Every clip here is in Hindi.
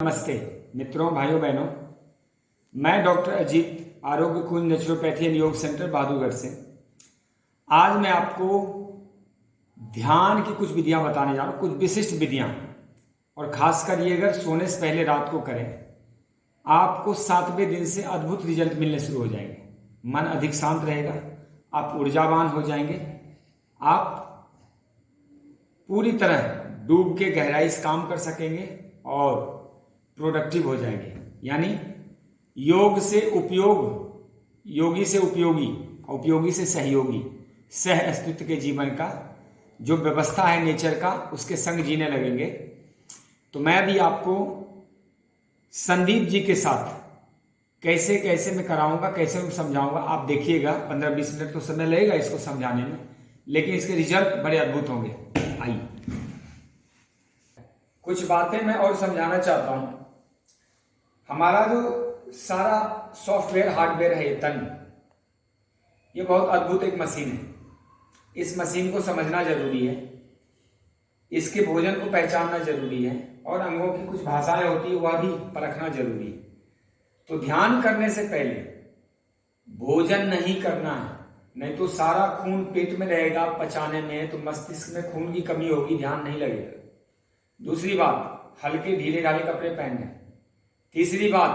नमस्ते मित्रों, भाइयों बहनों। मैं डॉक्टर अजीत, आरोग्य कुंज नेचुरोपैथी एंड योग सेंटर बहादुरगढ़ से। आज मैं आपको ध्यान की कुछ विधियां बताने जा रहा हूं, कुछ विशिष्ट विधियां, और खासकर ये अगर सोने से पहले रात को करें, आपको 7वें दिन से अद्भुत रिजल्ट मिलने शुरू हो जाएंगे। मन अधिक शांत रहेगा, आप ऊर्जावान हो जाएंगे, आप पूरी तरह डूब के गहराई से काम कर सकेंगे और प्रोडक्टिव हो जाएंगे। यानी योग से उपयोग, योगी से उपयोगी, उपयोगी से सहयोगी, सह अस्तित्व के जीवन का जो व्यवस्था है नेचर का, उसके संग जीने लगेंगे। तो मैं भी आपको संदीप जी के साथ कैसे कैसे मैं कराऊंगा, कैसे मैं समझाऊंगा, आप देखिएगा। 15-20 मिनट तो समय लगेगा इसको समझाने में, लेकिन इसके रिजल्ट बड़े अद्भुत होंगे। आइए कुछ बातें मैं और समझाना चाहता हूं। हमारा जो सारा सॉफ्टवेयर हार्डवेयर है, ये तन, ये बहुत अद्भुत एक मशीन है। इस मशीन को समझना जरूरी है, इसके भोजन को पहचानना जरूरी है, और अंगों की कुछ भाषाएं होती है वह भी परखना जरूरी है। तो ध्यान करने से पहले भोजन नहीं करना है, नहीं तो सारा खून पेट में रहेगा पचाने में, तो मस्तिष्क में खून की कमी होगी, ध्यान नहीं लगेगा। दूसरी बात, हल्के ढीले ढाले कपड़े पहनने। तीसरी बात,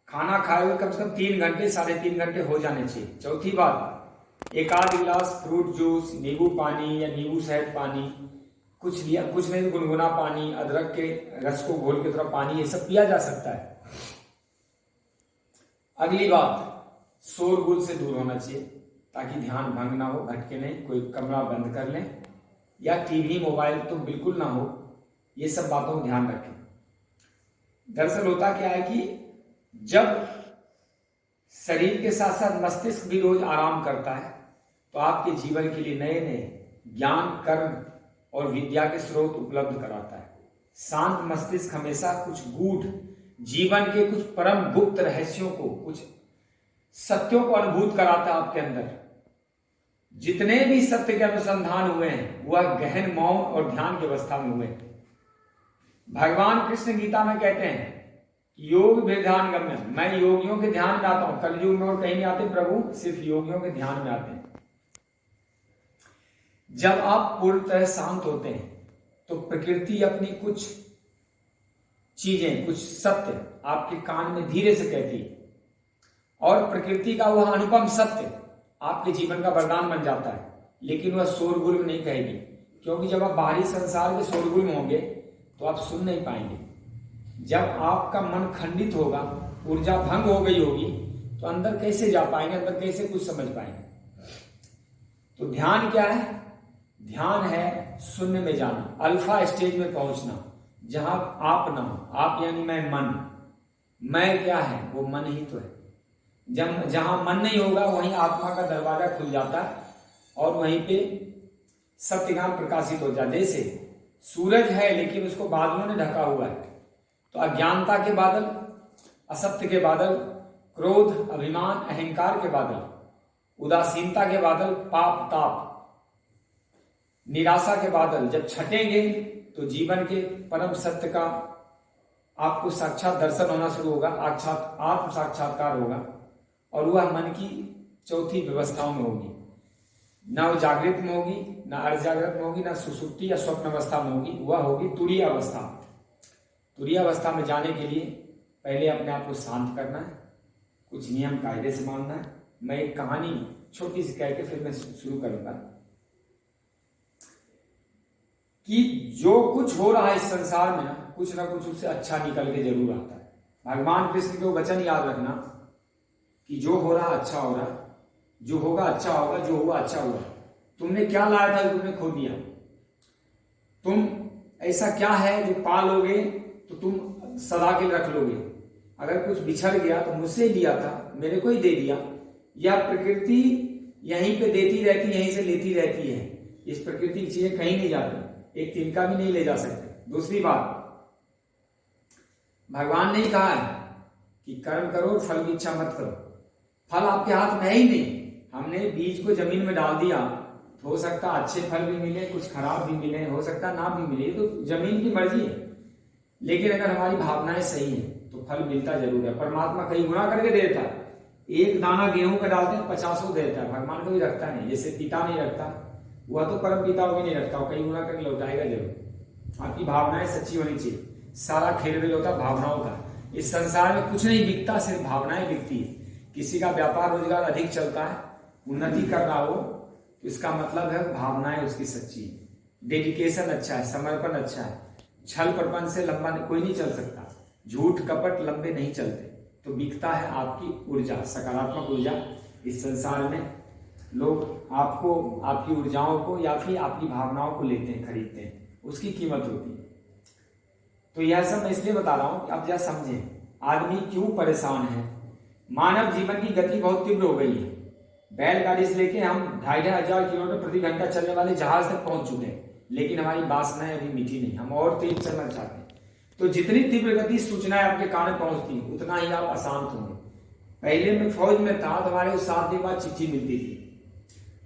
खाना खाए हुए कम से कम 3 घंटे 3.5 घंटे हो जाने चाहिए। चौथी बात, एक आध गिलास फ्रूट जूस, नींबू पानी या नींबू शहद पानी, कुछ लिया कुछ नहीं, गुनगुना पानी, अदरक के रस को घोल के थोड़ा पानी, ये सब पिया जा सकता है। अगली बात, शोरगुल से दूर होना चाहिए ताकि ध्यान भंग ना हो, भटके नहीं। कोई कमरा बंद कर लें, या टीवी मोबाइल तो बिल्कुल ना हो। ये सब बातों को ध्यान रखें। दरअसल होता क्या है कि जब शरीर के साथ साथ मस्तिष्क भी रोज आराम करता है, तो आपके जीवन के लिए नए नए ज्ञान, कर्म और विद्या के स्रोत उपलब्ध कराता है। शांत मस्तिष्क हमेशा कुछ गूढ़ जीवन के कुछ परम गुप्त रहस्यों को, कुछ सत्यों को अनुभूत कराता है आपके अंदर। जितने भी सत्य के अनुसंधान हुए हैं वह गहन मौन और ध्यान की अवस्था में हुए हैं। भगवान कृष्ण गीता में कहते हैं योग ध्यान गम्य, मैं योगियों के ध्यान में आता हूं। कलयुग में और कहीं नहीं आते प्रभु, सिर्फ योगियों के ध्यान में आते हैं। जब आप पूर्ण तरह शांत होते हैं तो प्रकृति अपनी कुछ चीजें, कुछ सत्य आपके कान में धीरे से कहती है, और प्रकृति का वह अनुपम सत्य आपके जीवन का वरदान बन जाता है। लेकिन वह शोरगुल में नहीं कहेगी, क्योंकि जब आप बाहरी संसार के शोरगुल में होंगे तो आप सुन नहीं पाएंगे। जब आपका मन खंडित होगा, ऊर्जा भंग हो गई होगी, तो अंदर कैसे जा पाएंगे, अंदर कैसे कुछ समझ पाएंगे। तो ध्यान क्या है? ध्यान है शून्य में जाना, अल्फा स्टेज में पहुंचना, जहां आप ना हो। आप यानी मैं क्या है? वो मन ही तो है। जहां मन नहीं होगा वहीं आत्मा का दरवाजा खुल जाता है, और वहीं पे सत्य ज्ञान प्रकाशित हो जाता है। जैसे सूरज है लेकिन उसको बादलों ने ढका हुआ है, तो अज्ञानता के बादल, असत्य के बादल, क्रोध, अभिमान, अहंकार के बादल, उदासीनता के बादल, पाप, ताप, निराशा के बादल जब छटेंगे तो जीवन के परम सत्य का आपको साक्षात दर्शन होना शुरू होगा, आत्म साक्षात्कार होगा, और वह मन की चौथी व्यवस्थाओं में होगी। ना वो जागृत में होगी, ना अर्धजागृत में होगी, ना सुसुप्ति या स्वप्न अवस्था में होगी, वह होगी तुरीय अवस्था। तुरीय अवस्था में जाने के लिए पहले अपने आप को शांत करना है, कुछ नियम कायदे से मानना है। मैं एक कहानी छोटी सी कह के फिर मैं शुरू करूंगा कि जो कुछ हो रहा है इस संसार में ना कुछ उससे अच्छा निकल के जरूर आता है। भगवान कृष्ण के वचन याद रखना कि जो हो रहा अच्छा हो रहा, जो होगा अच्छा होगा, जो हुआ अच्छा हुआ। तुमने क्या लाया था जो तुमने खो दिया? तुम ऐसा क्या है जो पा लोगे तो तुम सदा के लिए रख लोगे? अगर कुछ बिछड़ गया तो मुझसे लिया था, मेरे को ही दे दिया। या प्रकृति यहीं पे देती रहती, यहीं से लेती रहती है। इस प्रकृति की चीजें कहीं नहीं जाती, एक तिनका भी नहीं ले जा सकते। दूसरी बात, भगवान ने कहा है कि कर्म करो, फल की इच्छा मत करो। फल आपके हाथ में है ही नहीं। हमने बीज को जमीन में डाल दिया, हो सकता अच्छे फल भी मिले, कुछ खराब भी मिले, हो सकता ना भी मिले, तो जमीन की मर्जी है। लेकिन अगर हमारी भावनाएं सही हैं तो फल मिलता जरूर है। परमात्मा कई गुना करके दे देता है। एक दाना गेहूं का डालते हैं 50 देता है, भगवान कभी रखता नहीं। जैसे पिता नहीं रखता, वह तो परम पिता भी नहीं रखता, कई गुना करके लौटाएगा जरूर। आपकी भावनाएं सच्ची होनी चाहिए। सारा खेल होता भावनाओं का। इस संसार में कुछ नहीं बिकता, सिर्फ भावनाएं बिकती है। किसी का व्यापार रोजगार अधिक चलता है, उन्नति कर रहा हो, तो इसका मतलब है भावनाएं उसकी सच्ची है, डेडिकेशन अच्छा है, समर्पण अच्छा है। छल प्रपंच से लंबा कोई नहीं चल सकता, झूठ कपट लंबे नहीं चलते। तो बिकता है आपकी ऊर्जा, सकारात्मक ऊर्जा। इस संसार में लोग आपको, आपकी ऊर्जाओं को या फिर आपकी भावनाओं को लेते हैं, खरीदते हैं, उसकी कीमत होती है। तो यह सब मैं इसलिए बता रहा हूं कि आप जरा समझें आदमी क्यों परेशान है। मानव जीवन की गति बहुत तीव्र हो गई है। बैलगाड़ी से लेके हम 2500 किलोमीटर प्रति घंटा चलने वाले जहाज तक पहुंच चुके हैं, लेकिन हमारी वासनाएं अभी मिटी नहीं, हम और तेज चलना चाहते हैं। तो जितनी तीव्र गति सूचनाएं आपके कान में पहुंचती है, उतना ही आप अशांत होंगे। पहले मैं फौज में था तो हमारे 7 दिन बाद चिट्ठी मिलती थी,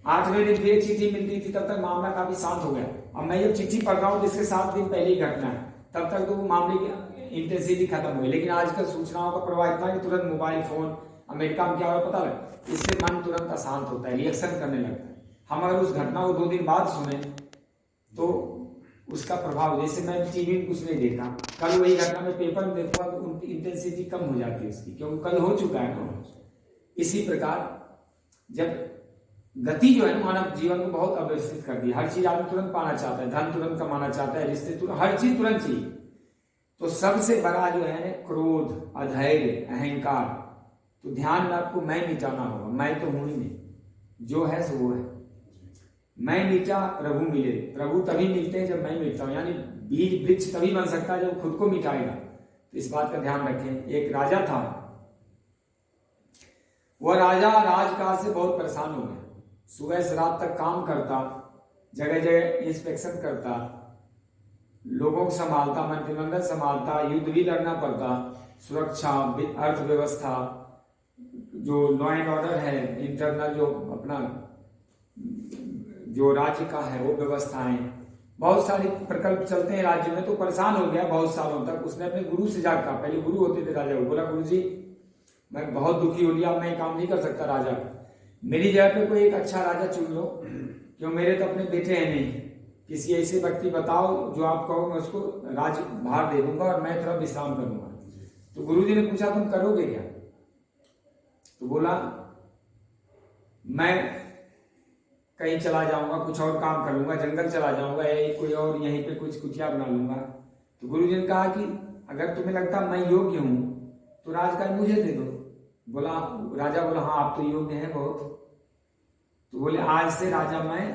8वें दिन फिर चिट्ठी मिलती थी, तब तक मामला काफी शांत हो गया। अब मैं जब चिट्ठी पढ़ रहा हूँ जिसके 7 दिन पहले ही घटना है, तब तक तो मामले की इंटेंसिटी खत्म हुई। लेकिन आजकल सूचनाओं का प्रवाह इतना कि तुरंत मोबाइल फोन, अमेरिका में क्या हो पता लगा, इससे मन तुरंत अशांत होता है, रिएक्शन करने लगता है। हम अगर उस घटना को 2 दिन बाद सुने तो उसका प्रभाव, जैसे मैं टीवी में कुछ नहीं देखा, कल वही घटना में पेपर में देखूंगा तो उनकी इंटेंसिटी कम हो जाती है उसकी, क्योंकि कल हो चुका है ना। इसी प्रकार जब गति जो है मानव जीवन को बहुत अव्यवस्थित कर दी, हर चीज आदमी तुरंत पाना चाहता है, धन तुरंत कमाना चाहता है, रिश्ते तुरंत, हर चीज तुरंत चाहिए। तो सबसे बड़ा जो है क्रोध, अधैर्य, अहंकार। तो ध्यान में आपको मैं मिटाना होगा। मैं तो हूं ही नहीं, जो है सो वो है। मैं मिटा प्रभु मिले। प्रभु तभी मिलते हैं जब मैं मिटता हूं, यानी बीज वृक्ष तभी बन सकता है जब खुद को मिटाएगा। तो इस बात का ध्यान रखें। एक राजा था, वह राजा राजकाज से बहुत परेशान हो गया। सुबह से रात तक काम करता, जगह जगह इंस्पेक्शन करता, लोगों को संभालता, मंत्रिमंडल संभालता, युद्ध भी लड़ना पड़ता, सुरक्षा, अर्थव्यवस्था, जो लॉ एंड ऑर्डर है, इंटरनल जो अपना जो राज्य का है वो व्यवस्थाएं, बहुत सारे प्रकल्प चलते हैं राज्य में। तो परेशान हो गया बहुत सालों तक। उसने अपने गुरु से जाकर, पहले गुरु होते थे राजा को, बोला गुरु जी मैं बहुत दुखी हो लिया, मैं काम नहीं कर सकता राजा, मेरी जगह पे कोई एक अच्छा राजा चुन लो, क्यों मेरे तो अपने बेटे हैं नहीं, किसी ऐसे व्यक्ति बताओ जो आप कहो मैं उसको राज भार दे दूंगा और मैं थोड़ा विश्राम करूंगा। तो गुरुजी ने पूछा तुम करोगे क्या? तो बोला मैं कहीं चला जाऊंगा, कुछ और काम कर लूंगा, जंगल चला जाऊंगा, या कोई और यहीं पे कुछ कुटिया बना लूंगा। तो गुरुजी ने कहा कि अगर तुम्हें लगता मैं योग्य हूं तो राजकाज मुझे दे दो। बोला, राजा बोला हाँ आप तो योग्य हैं बहुत। तो बोले आज से राजा मैं,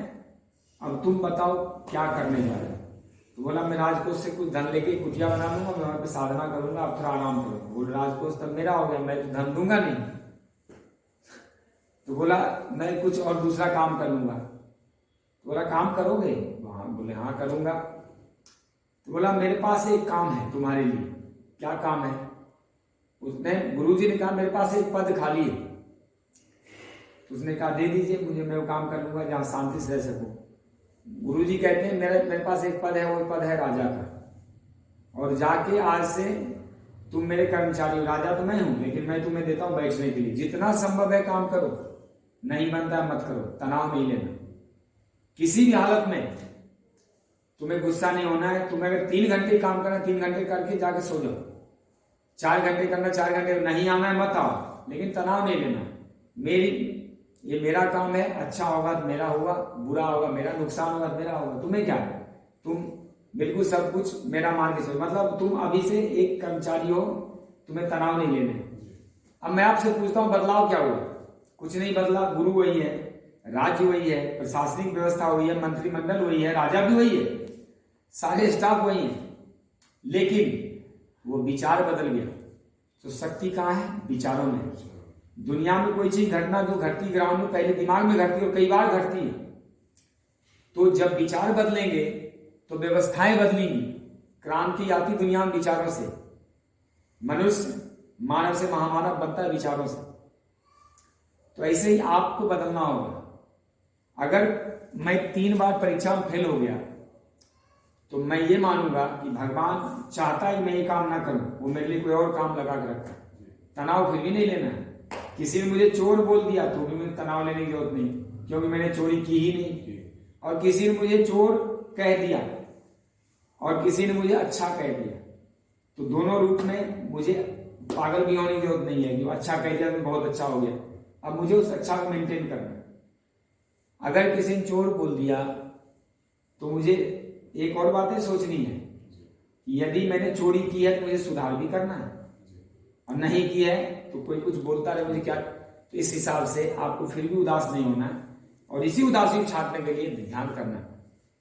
अब तुम बताओ क्या करने जा रहे हो? तो बोला मैं राजकोष से कुछ धन लेके कुटिया बना लूंगा, मैं वहां पे साधना करूंगा, अब थोड़ा आराम करूंगा। बोले राजकोष तब मेरा हो गया, मैं तो धन दूंगा नहीं। तो बोला मैं कुछ और दूसरा काम कर लूंगा। तो बोला काम करोगे? हाँ। बोले हाँ करूंगा। तो बोला मेरे पास एक काम है तुम्हारे लिए। क्या काम है? उसने, गुरुजी ने कहा मेरे पास एक पद खाली है। तो उसने कहा दे दीजिए मुझे, मैं वो काम कर लूंगा जहां शांति से रह सकूं। गुरुजी कहते हैं मेरे पास एक पद है, वो पद है राजा का, और जाके आज से तुम मेरे कर्मचारी हो। राजा तो मैं हूं लेकिन मैं तुम्हें देता हूं बैठने के लिए, जितना संभव है काम करो, नहीं बनता है मत करो, तनाव नहीं लेना, किसी भी हालत में तुम्हें गुस्सा नहीं होना है। तुम्हें अगर 3 घंटे काम करना, 3 घंटे करके जाके सो जाओ, 4 घंटे करना, 4 घंटे नहीं आना है मत आओ, लेकिन तनाव नहीं लेना। ये मेरा काम है, अच्छा होगा तो मेरा होगा, बुरा होगा मेरा, नुकसान होगा तो मेरा होगा, तुम्हें क्या है? तुम बिल्कुल सब कुछ मेरा मान के चलो, मतलब तुम अभी से एक कर्मचारी हो, तुम्हें तनाव नहीं लेने। अब मैं आपसे पूछता हूं बदलाव क्या हुआ? कुछ नहीं बदला। गुरु वही है, राज्य वही है, प्रशासनिक व्यवस्था वही है, मंत्रिमंडल वही है, राजा भी वही है, सारे स्टाफ वही है, लेकिन वो विचार बदल गया। तो शक्ति कहाँ है? विचारों में। दुनिया में कोई चीज घटना जो घटती ग्राउंड में पहले दिमाग में घटती और कई बार घटती है। तो जब विचार बदलेंगे तो व्यवस्थाएं बदलेंगी। क्रांति आती दुनिया में विचारों से। मनुष्य मानव से महामानव बनता है विचारों से। तो ऐसे ही आपको बदलना होगा। अगर मैं 3 बार परीक्षा में फेल हो गया तो मैं ये मानूंगा कि भगवान चाहता है मैं ये काम ना करूं, वो मेरे लिए कोई और काम लगा के रखा है। तनाव फिर भी नहीं लेना है। किसी ने मुझे चोर बोल दिया तो भी मुझे तनाव लेने की जरूरत नहीं, क्योंकि मैंने चोरी की ही नहीं। और किसी ने मुझे चोर कह दिया और किसी ने मुझे अच्छा कह दिया, तो दोनों रूप में मुझे पागल भी होने की जरूरत नहीं है कि अच्छा कह दिया तो बहुत अच्छा हो गया। अब मुझे उस अच्छा को मेंटेन करना है। अगर किसी ने चोर बोल दिया तो मुझे एक और बातें सोचनी है कि यदि मैंने चोरी की है तो मुझे सुधार भी करना है, और नहीं किया है तो कोई कुछ बोलता रहे मुझे क्या। तो इस हिसाब से आपको फिर भी उदास नहीं होना है, और इसी उदासी को छाटने के लिए ध्यान करना है।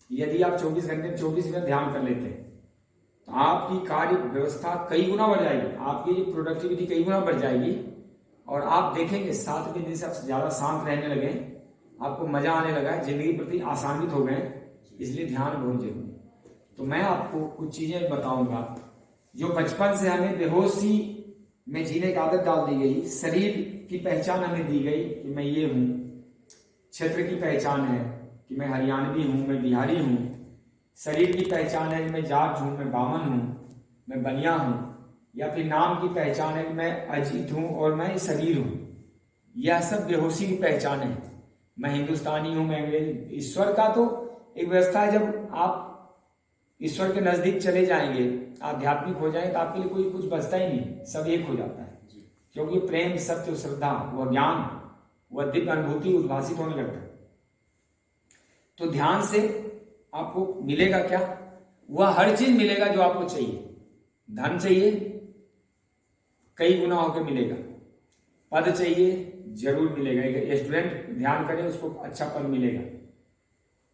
यदि आप 24 घंटे 24 मिनट ध्यान कर लेते हैं तो आपकी कार्य व्यवस्था कई गुना बढ़ जाएगी, आपकी प्रोडक्टिविटी कई गुना बढ़ जाएगी, और आप देखेंगे 7वें दिन से आप ज्यादा शांत रहने लगे, आपको मजा आने लगा है, जिंदगी प्रति आसान्वित हो गए। इसलिए ध्यान बहुत जरूरी है। तो मैं आपको कुछ चीजें बताऊंगा जो बचपन से हमें बेहोशी में जीने की आदत डाल दी गई। शरीर की पहचान हमें दी गई कि मैं ये हूं, क्षेत्र की पहचान है कि मैं हरियाणवी हूं, मैं बिहारी हूं, शरीर की पहचान है कि मैं जाट हूं, मैं बामन हूं, मैं बनिया हूं, या फिर नाम की पहचान है कि मैं अजीत हूं और मैं शरीर हूं। यह सब बेहोशी की पहचान है। मैं हिंदुस्तानी हूं, मैं अंग्रेज। ईश्वर का तो एक व्यवस्था है, जब आप ईश्वर के नजदीक चले जाएंगे, आध्यात्मिक हो जाएंगे, तो आपके लिए कोई कुछ बचता ही नहीं, सब एक हो जाता है। क्योंकि प्रेम, सत्य, श्रद्धा, वह ज्ञान, वह दिव्य अनुभूति उद्भासित होने लगता है। तो ध्यान से आपको मिलेगा क्या? वह हर चीज मिलेगा जो आपको चाहिए। धन चाहिए, कई गुना होकर मिलेगा। पद चाहिए, जरूर मिलेगा। एक स्टूडेंट ध्यान करे, उसको अच्छा पद मिलेगा।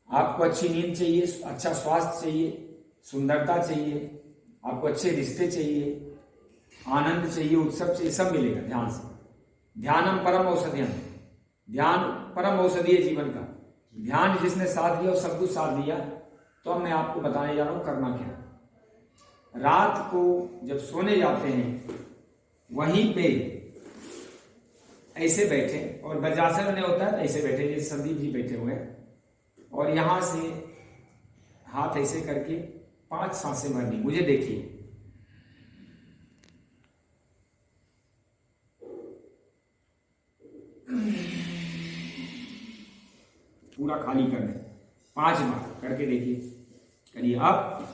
आपको अच्छी नींद चाहिए, अच्छा स्वास्थ्य चाहिए, सुंदरता चाहिए, आपको अच्छे रिश्ते चाहिए, आनंद चाहिए, उत्सव चाहिए, सब मिलेगा ध्यान से। ध्यानम परम औषधियम, ध्यान परम औषधि है जीवन का। ध्यान जिसने साथ दिया और सब कुछ साथ दिया। तो अब मैं आपको बताने जा रहा हूं करना क्या। रात को जब सोने जाते हैं वहीं पे ऐसे बैठे, और वज्रासन नहीं होता है ऐसे बैठे, जैसे संदीप जी बैठे हुए हैं, और यहां से हाथ ऐसे करके 5 सांसें भरनी। मुझे देखिए, पूरा खाली करना 5 बार करके देखिए, करिए। अब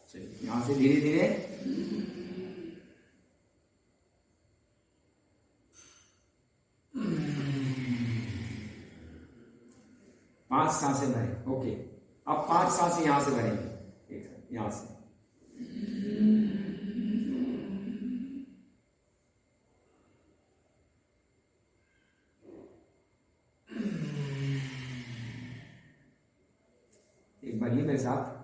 चलिए यहां से धीरे धीरे 5 सांसें भरें। ओके, अब 5 सांसें यहां से भरेंगे, एक साथ यहां से। एक बार ये मेरे साथ,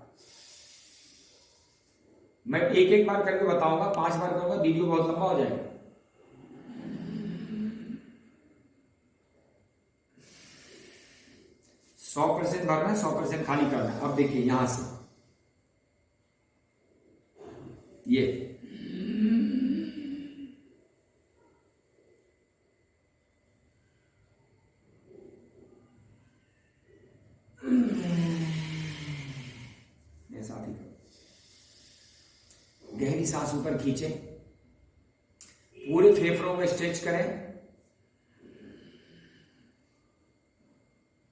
मैं एक एक बार करके बताऊंगा, 5 बार करूंगा, वीडियो बहुत लंबा हो जाएगा। सौ % भरना है, 100% खाली करना है। अब देखिए यहां से ये साथ ही गहरी सांस ऊपर खींचे, पूरे फेफड़ों को स्ट्रेच करें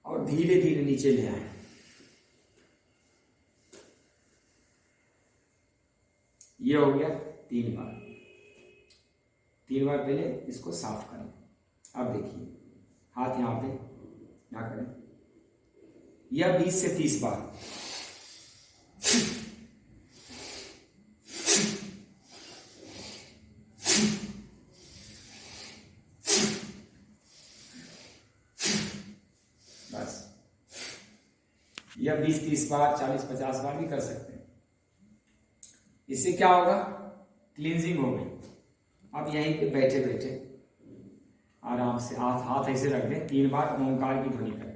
और धीरे धीरे नीचे ले आए। ये हो गया 3 बार। 3 बार पहले इसको साफ करें। अब देखिए हाथ यहां पे क्या करें, यह 20 से 30 बार। बस यह 20-30 बार, 40-50 बार भी कर सकते हैं। इससे क्या होगा, क्लींजिंग हो गई। अब यहीं पे बैठे बैठे आराम से हाथ ऐसे रख दें, 3 बार ओंकार की ध्वनि करें।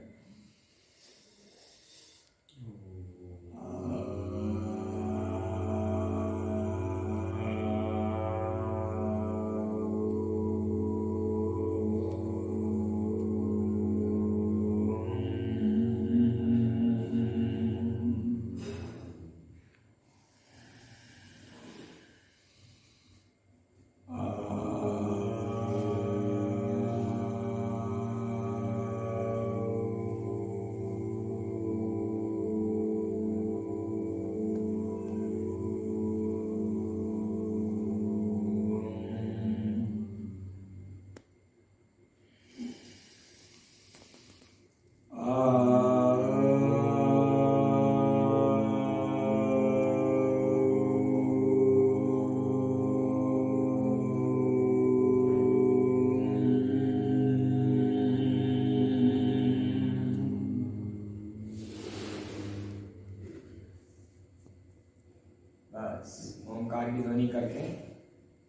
बस ओंकार की ध्वनि करके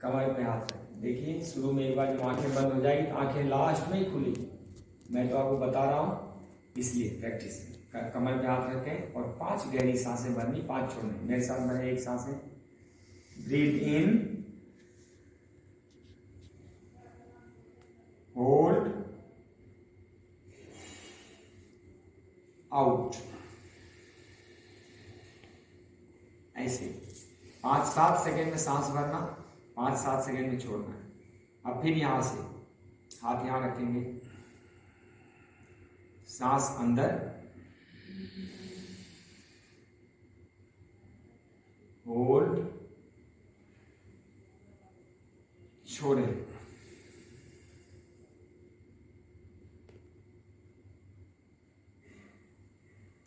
कमर पे हाथ रखें। देखिए शुरू में एक बार जब आंखें बंद हो जाएगी तो आंखें लास्ट में ही खुलेगी, मैं तो आपको बता रहा हूँ इसलिए प्रैक्टिस कमर पे हाथ रखें और 5 गहरी सांसें भरनी, 5 छोड़नी। मेरे साथ भरे, एक सांसें, ब्रीथ इन, होल्ड, आउट, ऐसे 5-7 सेकेंड में सांस भरना, 5-7 सेकेंड में छोड़ना है। अब फिर यहां से हाथ यहां रखेंगे, सांस अंदर, होल्ड, छोड़े,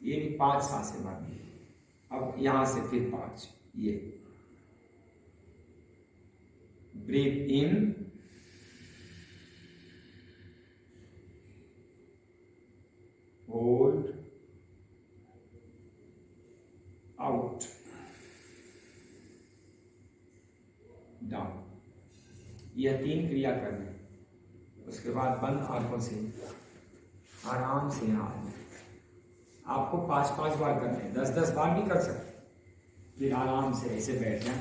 ये भी 5 सांसें भरनी। अब यहां से फिर 5, ये ब्रीथ इन, होल्ड, आउट, डाउन। यह 3 क्रिया करनी। उसके बाद बंद आंखों से आराम से यहाँ आपको 5-5 बार करने हैं, 10-10 बार भी कर सकते। फिर आराम से ऐसे बैठ जाए,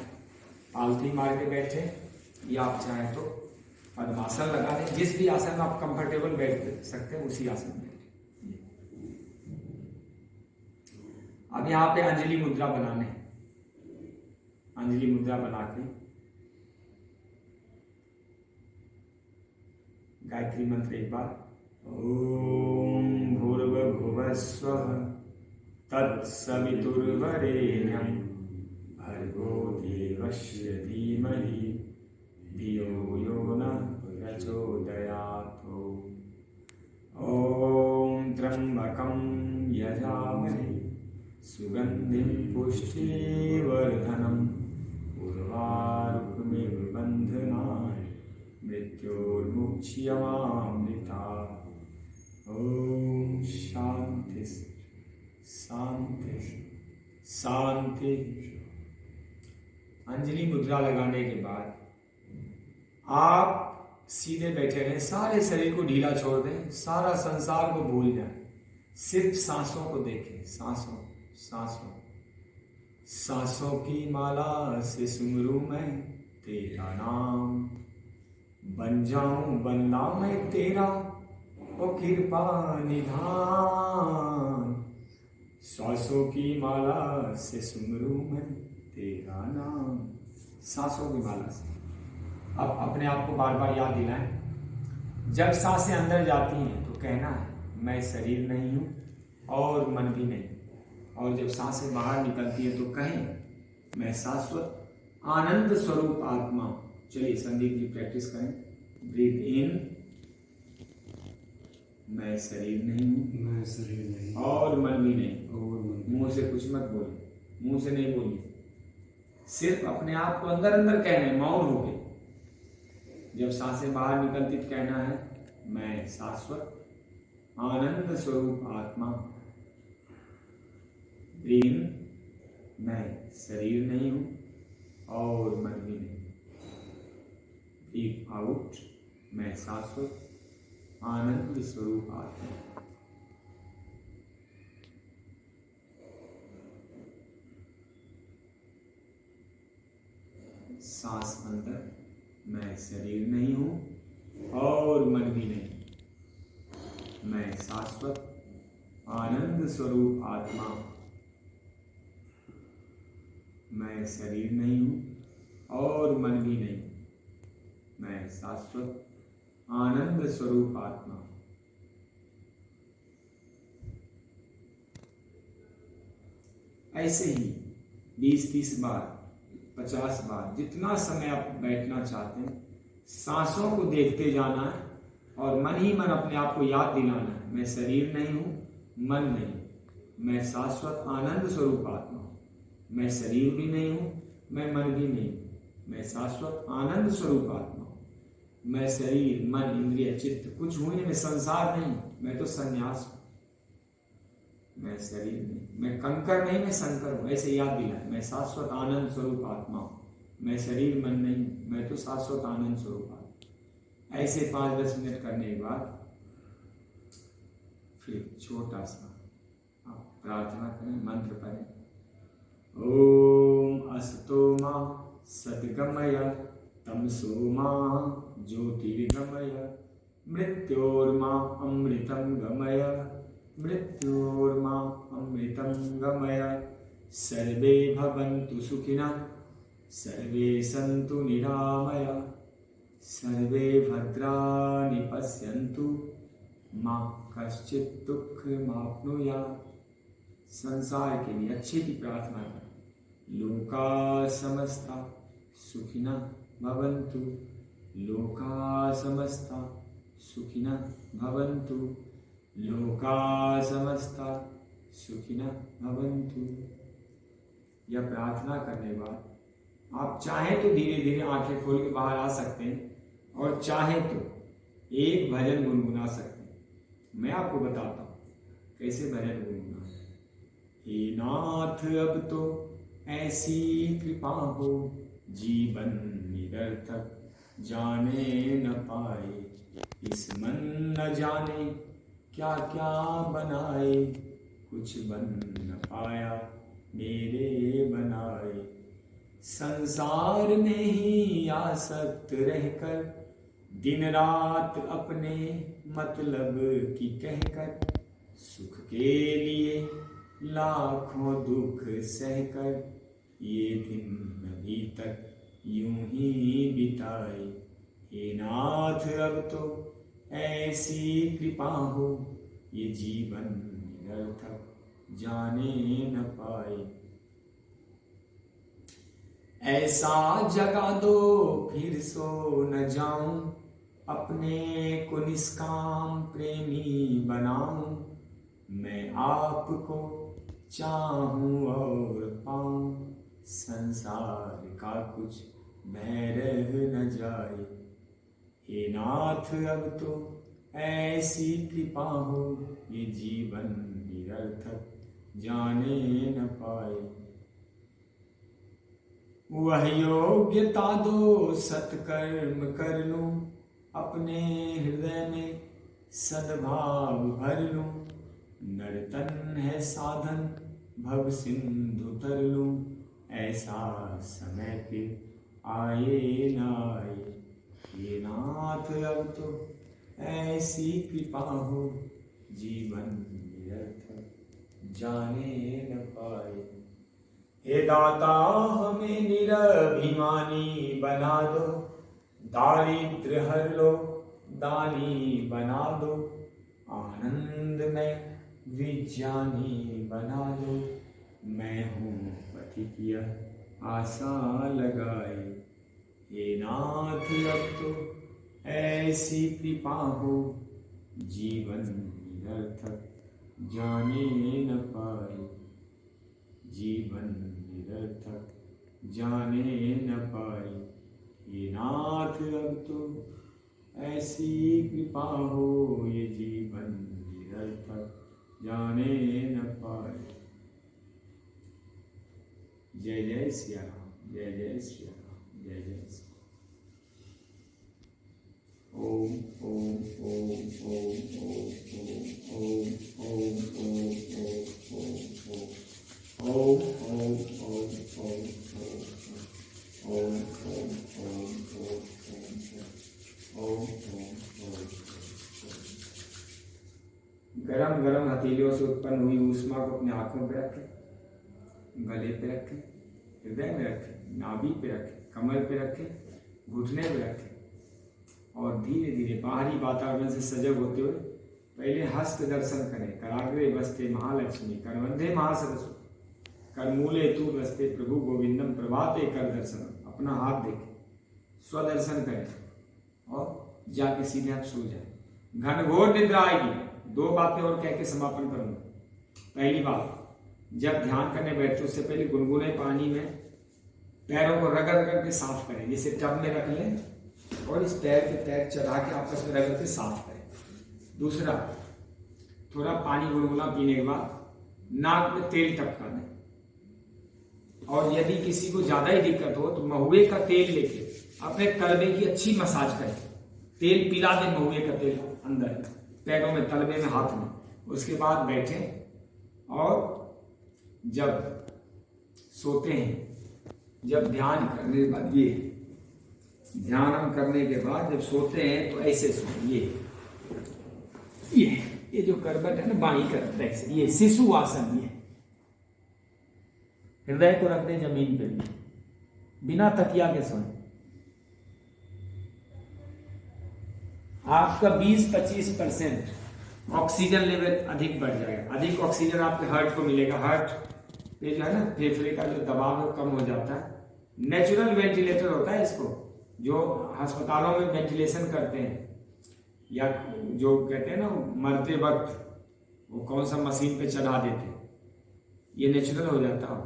पालथी मार के बैठे, या आप चाहें तो पद्मासन लगा दें, जिस भी आसन में आप कंफर्टेबल बैठ सकते हैं उसी आसन में बैठे। अब यहाँ पे अंजलि मुद्रा बनाने, अंजलि मुद्रा बना के गायत्री मंत्र एक बार, ओम भूर्भुवः स्वः तत्सवितुर्वरेण्यं भर्गो देवस्य धीमहि धियो यो नः प्रचोदयात्। ओम त्र्यंबकं यजामहे सुगंधिं पुष्टिवर्धनम् उर्वारुकमिव बन्धनान् मृत्योर्मुक्ष्यमामृतात्। ओम शांति शांति शांति। अंजलि मुद्रा लगाने के बाद आप सीधे बैठे रहें, सारे शरीर को ढीला छोड़ दें, सारा संसार को भूल जाएं, सिर्फ सांसों को देखें। सांसों सांसों सांसों की माला से सुमरूं मैं तेरा नाम, बन जाऊं बंदा मैं तेरा ओ कृपा निधान। सांसों की माला से सुमरूं मैं तेरा नाम, सांसों की माला से। अब अपने आप को बार बार याद दिलाएं। जब सांसें अंदर जाती हैं तो कहना है मैं शरीर नहीं हूं और मन भी नहीं, और जब सांसें बाहर निकलती है तो कहें मैं शाश्वत आनंद स्वरूप आत्मा। चलिए संदीप जी प्रैक्टिस करें। ब्रीथ इन, मैं शरीर नहीं हूं, मैं शरीर नहीं और मन भी नहीं, और मन मुंह से कुछ मत बोले, मुंह से नहीं बोलिए, सिर्फ अपने आप को अंदर अंदर कहना है, मौन हो गए। जब सांसें बाहर निकलती तो कहना है मैं शाश्वत आनंद स्वरूप आत्मा। ब्रीथ, मैं शरीर नहीं हूं और मन भी नहीं। ब्रीथ आउट, मैं शाश्वत आनंद स्वरूप आत्मा। सांस अंदर, मैं शरीर नहीं हूं और मन भी नहीं, मैं शाश्वत आनंद स्वरूप आत्मा। मैं शरीर नहीं हूं और मन भी नहीं, मैं शाश्वत आनंद स्वरूप आत्मा। ऐसे ही 20-30 बार, 50 बार, जितना समय आप बैठना चाहते हैं, सांसों को देखते जाना है और मन ही मन अपने आप को याद दिलाना है मैं शरीर नहीं हूं, मन नहीं, मैं शाश्वत आनंद स्वरूप आत्मा। मैं शरीर भी नहीं हूं, मैं मन भी नहीं, मैं शाश्वत आनंद स्वरूप आत्मा। मैं शरीर, मन, इंद्रिय, चित्त कुछ हुई नहीं, मैं संसार नहीं, मैं तो संन्यास हूं। मैं शरीर नहीं, मैं कंकर नहीं, मैं शंकर हूं, ऐसे याद दिला। मैं शाश्वत आनंद स्वरूप आत्मा हूं, मैं शरीर मन नहीं, मैं तो शाश्वत आनंद स्वरूप आत्मा। ऐसे 5-10 मिनट करने के बाद फिर छोटा सा आप प्रार्थना करें, मंत्र पढ़ें। ओम असतो मा सद्गमय तमसो मा ज्योतिर्गमय मृत्योर्मा अमृतं गमय मृत्योर्मा अमृतं गमय। सर्वे भवन्तु सुखिनः सर्वे सन्तु निरामया सर्वे भद्राणि पश्यन्तु मां कश्चित् दुःखमाप्नुयात्। संसार के लिए अच्छे की प्रार्थना करें। लोका समस्ता सुखिनः भवन्तु लोका समस्ता सुखिनः भवन्तु लोका समस्ता सुखिनः भवन्तु। यह प्रार्थना करने के बाद आप चाहें तो धीरे धीरे आंखें खोल के बाहर आ सकते हैं और चाहें तो एक भजन गुनगुना सकते हैं। मैं आपको बताता हूँ कैसे भजन गुनगुना। हे नाथ अब तो ऐसी कृपा हो जीवन निरर्थक जाने न पाए। इस मन न जाने क्या क्या बनाए कुछ बन न पाया मेरे बनाए। संसार में ही आसक्त रहकर दिन रात अपने मतलब की कहकर सुख के लिए लाखों दुख सहकर ये दिन अभी तक यूं ही बिताए। हे नाथ अब तो ऐसी कृपा हो ये जीवन निरर्थक जाने न पाए। ऐसा जगा दो फिर सो न जाऊं अपने को निष्काम प्रेमी बनाऊं। मैं आपको चाहूं और पाऊं संसार का कुछ भय रह न जाए। हे नाथ अब तो ऐसी कृपा हो ये जीवन निरर्थक जाने न पाए। वह योग्यता दो सत्कर्म कर लूं अपने हृदय में सद्भाव भर लूं। नर्तन है साधन भव सिंधु तर लूं ऐसा समय पे आए न आए। ये नाथ अब तो ऐसी कृपा हो जीवन निरर्थक जाने न पाए। हे दाता हमें निरभिमानी बना दो दारिद्र्य हर लो दानी बना दो। आनंद में विज्ञानी बना दो मैं हूँ पथिक यह आशा लगाए। हे नाथ अब तो ऐसी कृपा हो जीवन निरर्थक जाने न पाए। जीवन निरर्थक जाने न पाए। हे नाथ अब तो ऐसी कृपा हो ये जीवन निरर्थक जाने न पाए। जय जय सिया राम जय जय सिया राम जय जय सिया। ओम ओम ओम ओम ओम ओम ओम ओम ओम ओम ओम ओम ओम ओम। गरम गरम हथेलियों से उत्पन्न हुई ऊष्मा को अपने आंखों पे रखें, गले पे रखें, हृदय में रखें, नाभि पे रखें, कमर पे रखें, घुटने पे रखें और धीरे धीरे बाहरी वातावरण से सजग होते हुए पहले हस्त दर्शन करें। कराग्रे बस्ते महालक्ष्मी करवंदे महासरस्वती करमूले तू बस्ते प्रभु गोविंदम प्रभाते कर दर्शनम। अपना हाथ देखें, स्वदर्शन करें और जाके सीधे आप सो जाए। घनघोर निद्रा आएगी। 2 बातें और कह के समापन करूंगा। पहली बात, जब ध्यान करने बैठते उससे पहले गुनगुने पानी में पैरों को रगड़ करके साफ करें। जैसे टब में रख लें और इस पैर पे पैर चढ़ा के आपस में रगड़ के साफ करें। दूसरा, थोड़ा पानी गुनगुना पीने के बाद नाक में तेल टपका दें। और यदि किसी को ज्यादा ही दिक्कत हो तो महुए का तेल लेके अपने तलबे की अच्छी मसाज करें। तेल पिला दें महुए का तेल अंदर, पैरों में, तलबे में, हाथ में। उसके बाद बैठें और जब सोते हैं, जब ध्यान करने के बाद ध्यान करने के बाद जब सोते हैं तो ऐसे सोए। ये जो करवट है ना बाई करवट, ऐसे ये शिशु आसन। ये हृदय को रख दें जमीन पे, बिना तकिया के सोए। आपका 20-25% ऑक्सीजन लेवल अधिक बढ़ जाएगा। अधिक ऑक्सीजन आपके हार्ट को मिलेगा। हार्ट पे जो है ना, फेफड़े का जो दबाव है कम हो जाता है। नेचुरल वेंटिलेटर होता है इसको, जो अस्पतालों में वेंटिलेशन करते हैं, या जो कहते हैं ना मरते वक्त वो कौन सा मशीन पे चढ़ा देते हैं, ये नेचुरल हो जाता है।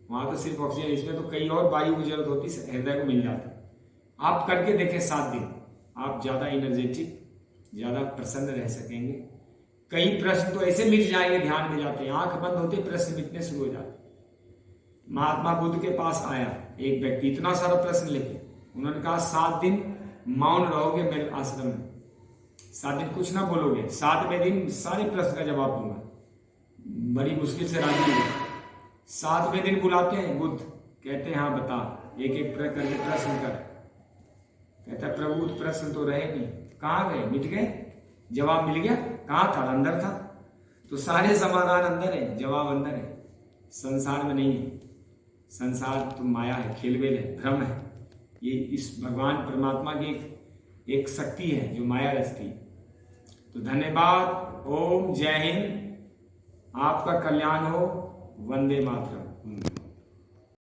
वहां तो सिर्फ ऑक्सीजन, इसमें तो कई और वायु की जरूरत होती है, हृदय को मिल जाता है। आप करके देखें 7 दिन, आप ज्यादा एनर्जेटिक, ज्यादा प्रसन्न रह सकेंगे। कई प्रश्न तो ऐसे मिट जाएंगे, ध्यान में जाते हैं, आंख बंद होते प्रश्न मिटने शुरू हो जाते। महात्मा बुद्ध के पास आया एक व्यक्ति, इतना सारा प्रश्न लेके, उन्होंने कहा 7 दिन मौन रहोगे मेरे आश्रम में, 7 दिन कुछ ना बोलोगे, 7वें दिन सारे प्रश्न का जवाब दूंगा। बड़ी मुश्किल से राजी हुए। 7वें दिन बुलाते हैं बुद्ध, कहते हैं हाँ बता, एक एक करके प्रश्न कर। कहता प्रभु प्रश्न तो रहे नहीं, कहाँ गए, मिट गए, जवाब मिल गया, कहाँ था, अंदर था। तो सारे समाधान अंदर है, जवाब अंदर है, संसार में नहीं है। संसार तो माया है, खेलवेल है, भ्रम है। ये इस भगवान परमात्मा की एक शक्ति है जो माया रचती। तो धन्यवाद। ओम जय हिंद, आपका कल्याण हो। वंदे मातरम।